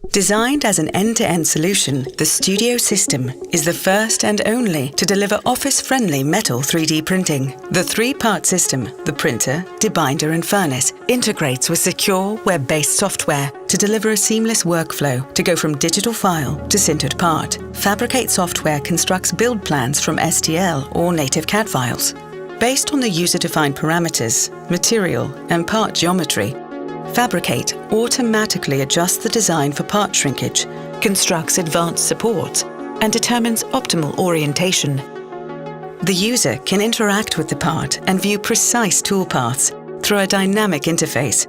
Designed as an end-to-end solution, the Studio system is the first and only to deliver office-friendly metal 3D printing. The three-part system, the printer, debinder and furnace, integrates with secure web-based software to deliver a seamless workflow to go from digital file to sintered part. Fabricate software constructs build plans from STL or native CAD files. Based on the user-defined parameters, material and part geometry, Fabricate automatically adjusts the design for part shrinkage, constructs advanced supports, and determines optimal orientation. The user can interact with the part and view precise toolpaths through a dynamic interface.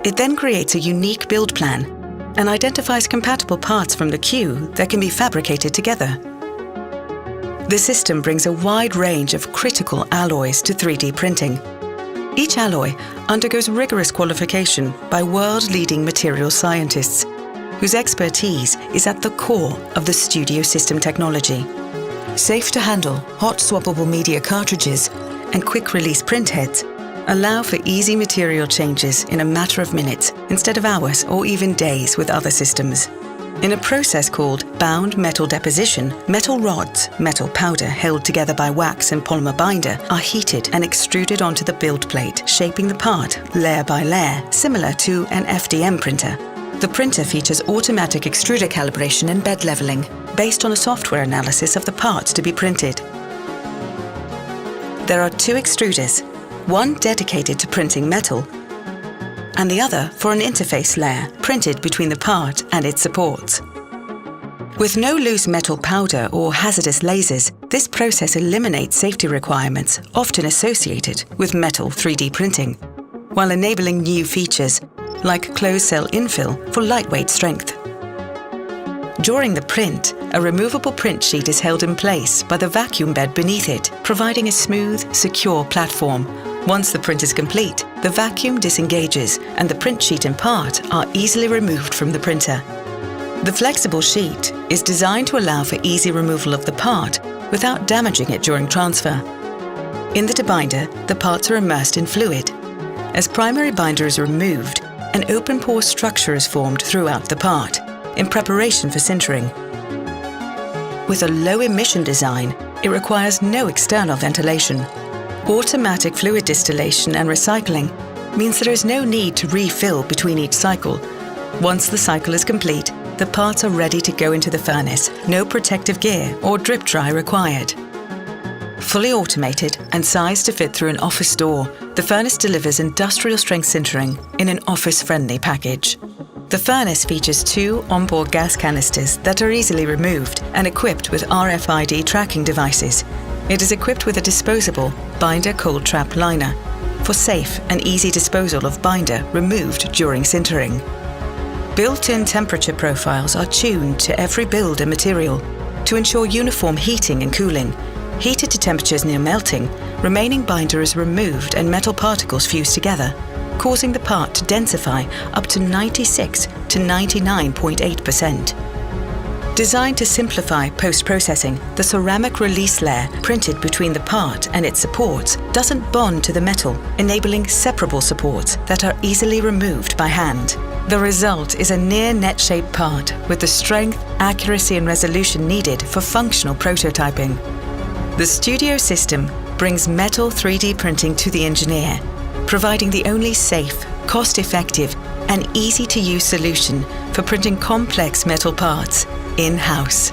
It then creates a unique build plan and identifies compatible parts from the queue that can be fabricated together. The system brings a wide range of critical alloys to 3D printing. Each alloy undergoes rigorous qualification by world-leading materials scientists, whose expertise is at the core of the Studio system technology. Safe to handle, hot swappable media cartridges and quick-release printheads allow for easy material changes in a matter of minutes instead of hours or even days with other systems. In a process called bound metal deposition, metal rods, metal powder held together by wax and polymer binder, are heated and extruded onto the build plate, shaping the part layer by layer, similar to an FDM printer. The printer features automatic extruder calibration and bed leveling, based on a software analysis of the parts to be printed. There are two extruders, one dedicated to printing metal, and the other for an interface layer printed between the part and its supports. With no loose metal powder or hazardous lasers, this process eliminates safety requirements often associated with metal 3D printing, while enabling new features like closed-cell infill for lightweight strength. During the print, a removable print sheet is held in place by the vacuum bed beneath it, providing a smooth, secure platform. Once the print is complete, the vacuum disengages and the print sheet and part are easily removed from the printer. The flexible sheet is designed to allow for easy removal of the part without damaging it during transfer. In the debinder, the parts are immersed in fluid. As primary binder is removed, an open pore structure is formed throughout the part, in preparation for sintering. With a low emission design, it requires no external ventilation. Automatic fluid distillation and recycling means there is no need to refill between each cycle. Once the cycle is complete, the parts are ready to go into the furnace. No protective gear or drip dry required. Fully automated and sized to fit through an office door, the furnace delivers industrial strength sintering in an office-friendly package. The furnace features two onboard gas canisters that are easily removed and equipped with RFID tracking devices. It is equipped with a disposable binder cold trap liner for safe and easy disposal of binder removed during sintering. Built-in temperature profiles are tuned to every build and material to ensure uniform heating and cooling. Heated to temperatures near melting, remaining binder is removed and metal particles fuse together, causing the part to densify up to 96 to 99.8%. Designed to simplify post-processing, the ceramic release layer printed between the part and its supports doesn't bond to the metal, enabling separable supports that are easily removed by hand. The result is a near net-shaped part with the strength, accuracy and resolution needed for functional prototyping. The Studio system brings metal 3D printing to the engineer, providing the only safe, cost-effective and easy-to-use solution for printing complex metal parts in-house.